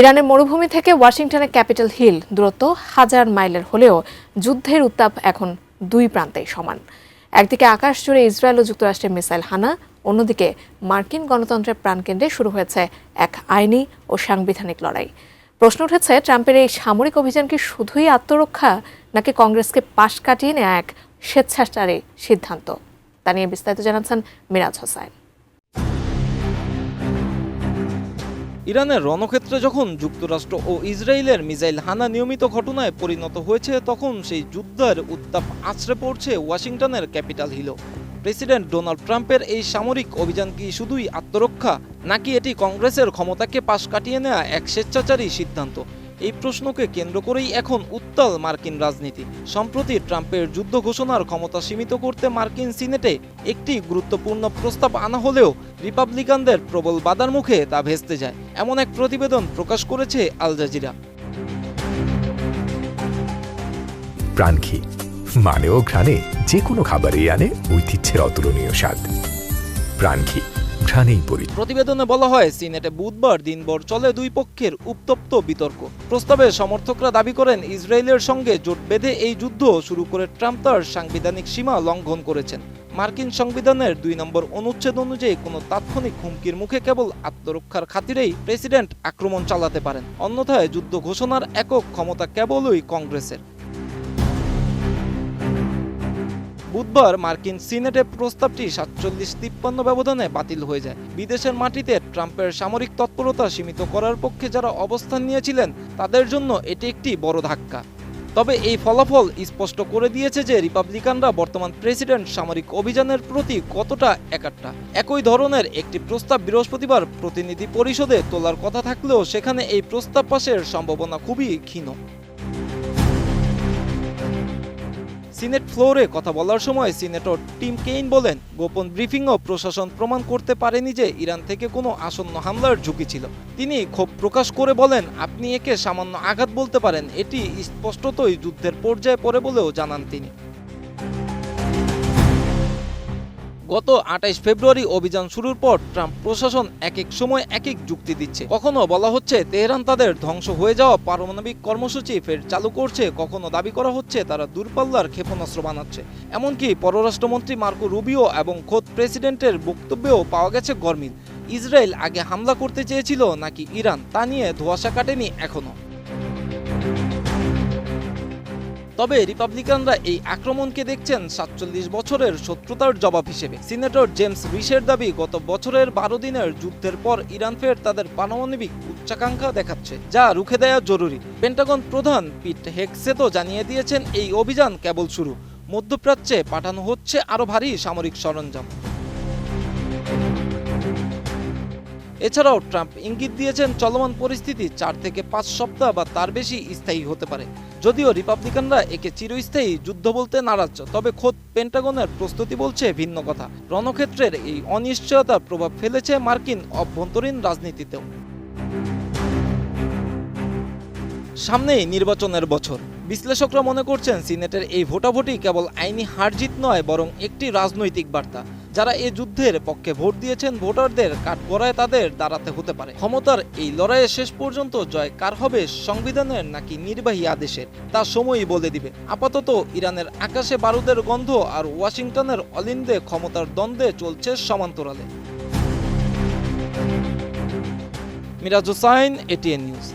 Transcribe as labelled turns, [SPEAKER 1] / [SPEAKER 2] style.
[SPEAKER 1] ইরানের মরুভূমি থেকে ওয়াশিংটনের ক্যাপিটাল হিল দূরত্ব 1000 মাইলের হলেও যুদ্ধের উত্তাপ এখন দুই প্রান্তেই সমান। একদিকে আকাশ জুড়ে ইসরায়েল ও যুক্তরাষ্ট্রের মিসাইল হানা, অন্যদিকে মার্কিন গণতন্ত্রের প্রাণকেন্দ্রে শুরু হয়েছে এক আইনি ও সাংবিধানিক লড়াই। প্রশ্ন উঠেছে, ট্রাম্পের এই সামরিক অভিযান কি শুধুই আত্মরক্ষা, নাকি কংগ্রেসকে পাশ কাটিয়ে নেওয়া এক স্বেচ্ছাচারী সিদ্ধান্ত? তা নিয়ে বিস্তারিত জানাচ্ছেন মিরাজ হোসাইন।
[SPEAKER 2] ইরানের রণক্ষেত্রে যখন যুক্তরাষ্ট্র ও ইসরায়েলের মিসাইল হানা নিয়মিত ঘটনায় পরিণত হয়েছে, তখন সেই যুদ্ধের উত্তাপ আছড়ে পড়ছে ওয়াশিংটনের ক্যাপিটাল হিলও। প্রেসিডেন্ট ডোনাল্ড ট্রাম্পের এই সামরিক অভিযান কি শুধুই আত্মরক্ষা, নাকি এটি কংগ্রেসের ক্ষমতাকে পাশ কাটিয়ে নেওয়া এক স্বেচ্ছাচারী সিদ্ধান্ত? এই প্রশ্নকে কেন্দ্র করেই এখন উত্তাল মার্কিন রাজনীতি। সম্প্রতি ট্রাম্পের যুদ্ধ ঘোষণার ক্ষমতা সীমিত করতে মার্কিন সিনেটে একটি গুরুত্বপূর্ণ প্রস্তাব আনা হলেও রিপাবলিকানদের প্রবল বাধার মুখে তা ভেস্তে যায়, এমন এক প্রতিবেদন প্রকাশ করেছে আল জাজিরা।
[SPEAKER 3] প্রাণঘি মানে ও ঘ্রাণে যে কোনো খাবারই আনে ঐতিহ্যের অতুলনীয় স্বাদ। প্রাণঘি ঘ্রাণেই পরিচিত।
[SPEAKER 2] প্রতিবেদনে বলা হয়, সিনেটে বুধবার দিনভর চলে দুই পক্ষের উত্তপ্ত বিতর্ক। প্রস্তাবে সমর্থকরা দাবি করেন, ইসরায়েলের সঙ্গে জোট বেঁধে এই যুদ্ধ শুরু করে ট্রাম্প তার সাংবিধানিক সীমা লঙ্ঘন করেছেন। মার্কিন সংবিধানের 2 নম্বর অনুচ্ছেদ অনুযায়ী কোনো তাৎক্ষণিক হুমকির মুখে কেবল আত্মরক্ষার খাতিরেই প্রেসিডেন্ট আক্রমণ চালাতে পারেন, অন্যথায় যুদ্ধ ঘোষণার একক ক্ষমতা কেবলই কংগ্রেসের। বুধবার মার্কিন সিনেটে প্রস্তাবটি 47-53 ব্যবধানে বাতিল হয়ে যায়। বিদেশের মাটিতে ট্রাম্পের সামরিক তৎপরতা সীমিত করার পক্ষে যারা অবস্থান নিয়েছিলেন, তাদের জন্য এটি একটি বড় ধাক্কা। তবে এই ফলাফল স্পষ্ট করে দিয়েছে যে রিপাবলিকানরা বর্তমান প্রেসিডেন্ট সামরিক অভিযানের প্রতি কতটা একাট্টা। একই ধরনের একটি প্রস্তাব বৃহস্পতিবার প্রতিনিধি পরিষদে তোলার কথা থাকলেও সেখানে এই প্রস্তাব পাশের সম্ভাবনা খুবই ক্ষীণ। সিনেট ফ্লোরে কথা বলার সময় সিনেটর টিম কেইন বলেন, গোপন ব্রিফিংও প্রশাসন প্রমাণ করতে পারেনি যে ইরান থেকে কোনো আসন্ন হামলার ঝুঁকি ছিল। তিনি ক্ষোভ প্রকাশ করে বলেন, আপনি একে সামান্য আঘাত বলতে পারেন, এটি স্পষ্টতই যুদ্ধের পর্যায়ে পড়ে বলেও জানান তিনি। গত 28 ফেব্রুয়ারি অভিযান শুরুর পর ট্রাম্প প্রশাসন এক সময় এক যুক্তি দিচ্ছে। কখনো বলা হচ্ছে তেহরান তাদের ধ্বংস হয়ে যাওয়া পারমাণবিক কর্মসূচি ফের চালু করছে, কখনো দাবি করা হচ্ছে তারা দূরপাল্লার ক্ষেপণাস্ত্র বানাচ্ছে। এমনকি পররাষ্ট্রমন্ত্রী মার্কো রুবিও এবং খোদ প্রেসিডেন্টের বক্তব্যেও পাওয়া গেছে গরমিল। ইসরায়েল আগে হামলা করতে চেয়েছিল নাকি ইরান, তা নিয়ে ধোঁয়াশা কাটেনি এখনো। তবে রিপাবলিকানরা এই আক্রমণকে দেখছেন 47 বছরের শত্রুতার জবাব হিসেবে। সিনেটর জেমস রিশের দাবি, গত বছরের 12 দিনের যুদ্ধের পর ইরান ফের তাদের পারমাণবিক উচ্চাকাঙ্ক্ষা দেখাচ্ছে, যা রুখে দেওয়া জরুরি। পেন্টাগন প্রধান পিট হেগসেথও জানিয়ে দিয়েছেন, এই অভিযান কেবল শুরু। মধ্যপ্রাচ্যে পাঠানো হচ্ছে আরও ভারী সামরিক সরঞ্জাম। এছাড়াও ট্রাম্প ইঙ্গিত দিয়েছেন, চলমান পরিস্থিতি 4 থেকে 5 সপ্তাহ বা তার বেশি স্থায়ী হতে পারে। যদিও রিপাবলিকানরা একে চিরস্থায়ী যুদ্ধ বলতে নারাজ, তবে খোদ পেন্টাগনের প্রস্তুতি বলছে ভিন্ন কথা। রণক্ষেত্রের এই অনিশ্চয়তার প্রভাব ফেলেছে মার্কিন অভ্যন্তরীণ রাজনীতিতেও। সামনেই নির্বাচনের বছর। বিশ্লেষকরা মনে করছেন, সিনেটের এই ভোটাভুটি কেবল আইনি হারজিত নয়, বরং একটি রাজনৈতিক বার্তা। যারা এই যুদ্ধের পক্ষে ভোট দিয়েছেন, ভোটারদের কাঠগড়ায় তাদের দাঁড়াতে হতে পারে। ক্ষমতার এই লড়াইয়ে শেষ পর্যন্ত জয় কার হবে, সংবিধানের নাকি নির্বাহী আদেশের, তা সময়ই বলে দিবে। আপাতত ইরানের আকাশে বারুদের গন্ধ আর ওয়াশিংটনের অলিন্দে ক্ষমতার দ্বন্দ্বে চলছে সমান্তরালে। Miraj Hossain, ATN news.